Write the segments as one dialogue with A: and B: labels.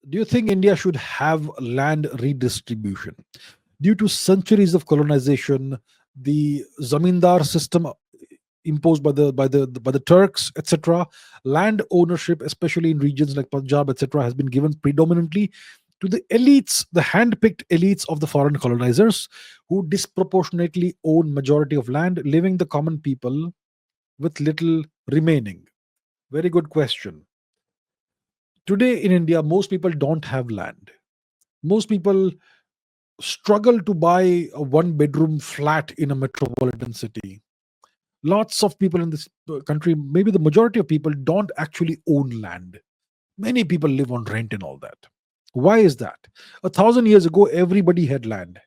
A: Do you think India should have land redistribution? Due to centuries of colonization, the zamindar system imposed by the Turks, etc., land ownership, especially in regions like Punjab, etc., has been given predominantly to the elites, the hand-picked elites of the foreign colonizers, who disproportionately own majority of land, leaving the common people with little remaining. Very good question. Today in India, most people don't have land. Most people struggle to buy a one bedroom flat in a metropolitan city. Lots of people in this country, maybe the majority of people, don't actually own land. Many people live on rent and all that. Why is that? 1,000 years ago, everybody had land.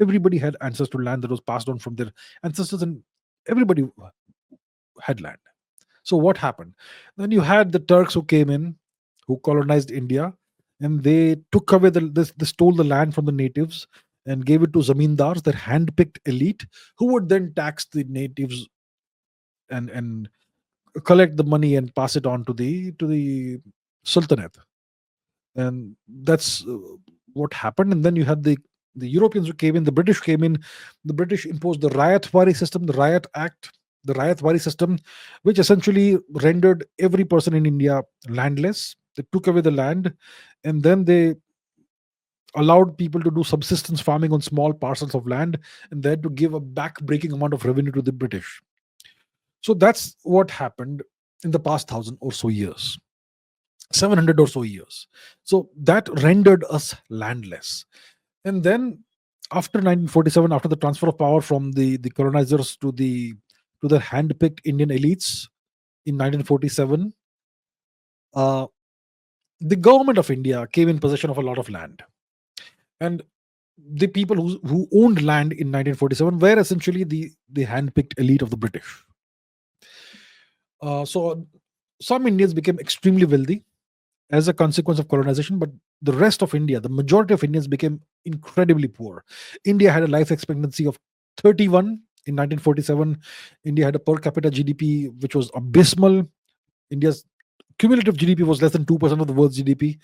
A: Everybody had ancestral land that was passed on from their ancestors, and everybody had land. So what happened? Then you had the Turks who came in, who colonized India, and they took away they stole the land from the natives and gave it to zamindars, their hand-picked elite, who would then tax the natives and collect the money and pass it on to the sultanate. And that's what happened. And then you had the Europeans who came in, the British came in. The British imposed the Riot system, the Riot Act, the Riot system, which essentially rendered every person in India landless. They took away the land, and then they allowed people to do subsistence farming on small parcels of land, and they had to give a back-breaking amount of revenue to the British. So that's what happened in the past 1,000 or so years, 700 or so years. So that rendered us landless. And then after 1947, after the transfer of power from the colonizers to the hand-picked Indian elites in 1947, uh, the government of India came in possession of a lot of land. And the people who owned land in 1947 were essentially the hand-picked elite of the British. So some Indians became extremely wealthy as a consequence of colonization, but the rest of India, the majority of Indians, became incredibly poor. India had a life expectancy of 31 in 1947. India had a per capita GDP which was abysmal. India's cumulative GDP was less than 2% of the world's GDP,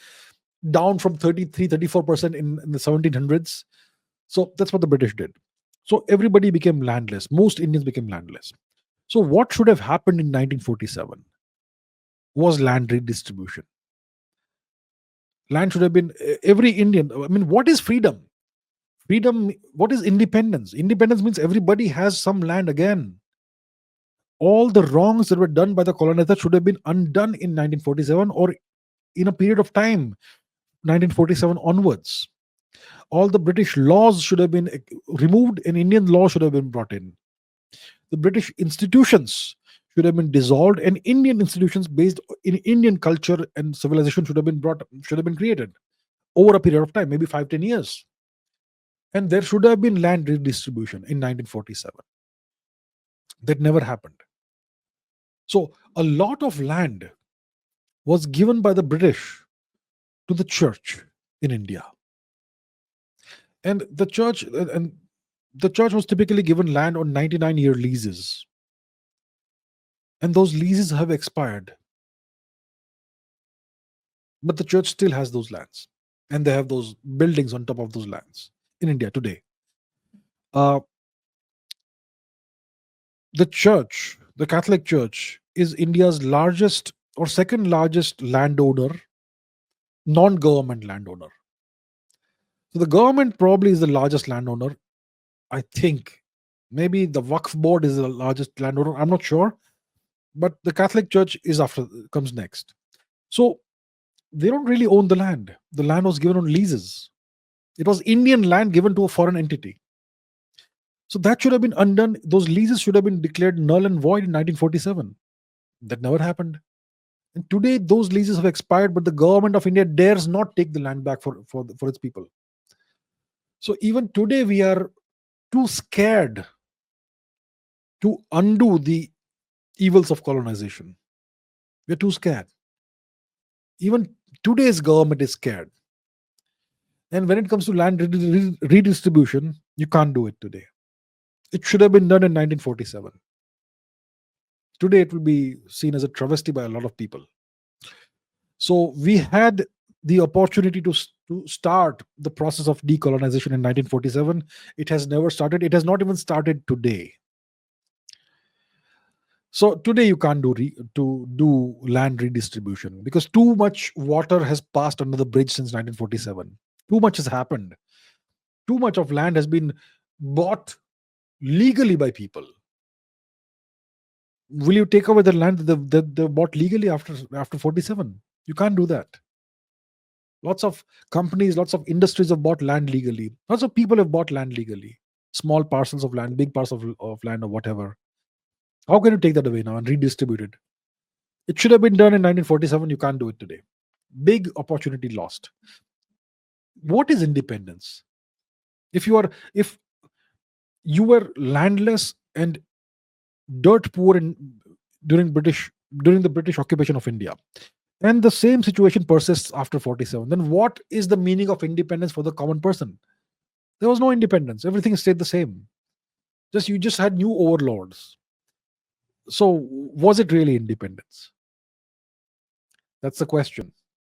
A: down from 33, 34% in the 1700s. So that's what the British did. So everybody became landless. Most Indians became landless. So what should have happened in 1947 was land redistribution. Land should have been every Indian. I mean, what is freedom? Freedom, what is independence? Independence means everybody has some land again. All the wrongs that were done by the colonizer should have been undone in 1947, or in a period of time, 1947 onwards. All the British laws should have been removed, and Indian law should have been brought in. The British institutions should have been dissolved, and Indian institutions based in Indian culture and civilization should have been created over a period of time, maybe 5-10 years. And there should have been land redistribution in 1947. That never happened. So a lot of land was given by the British to the church in India. And the church was typically given land on 99-year leases. And those leases have expired. But the church still has those lands. And they have those buildings on top of those lands in India today. Uh, the church, the Catholic Church, is India's largest or second largest landowner, non-government landowner. So the government probably is the largest landowner. I think maybe the Waqf board is the largest landowner. I'm not sure, but the Catholic Church comes next. So they don't really own the land. The land was given on leases. It was Indian land given to a foreign entity. So that should have been undone. Those leases should have been declared null and void in 1947. That never happened. And today, those leases have expired, but the government of India dares not take the land back for its people. So even today, we are too scared to undo the evils of colonization. We're too scared. Even today's government is scared. And when it comes to land redistribution, you can't do it today. It should have been done in 1947. Today, it will be seen as a travesty by a lot of people. So we had the opportunity to start the process of decolonization in 1947. It has never started. It has not even started today. So today you can't to do land redistribution because too much water has passed under the bridge since 1947. Too much has happened. Too much of land has been bought legally by people. Will you take away the land that they bought legally after 47? You can't do that. Lots of companies, lots of industries have bought land legally. Lots of people have bought land legally. Small parcels of land, big parcels of land, or whatever. How can you take that away now and redistribute it? It should have been done in 1947. You can't do it today. Big opportunity lost. What is independence? If you were landless and dirt poor during the British occupation of India, and the same situation persists after 47, then what is the meaning of independence for the common person? There was no independence. Everything stayed the same. You just had new overlords. So was it really independence? That's the question.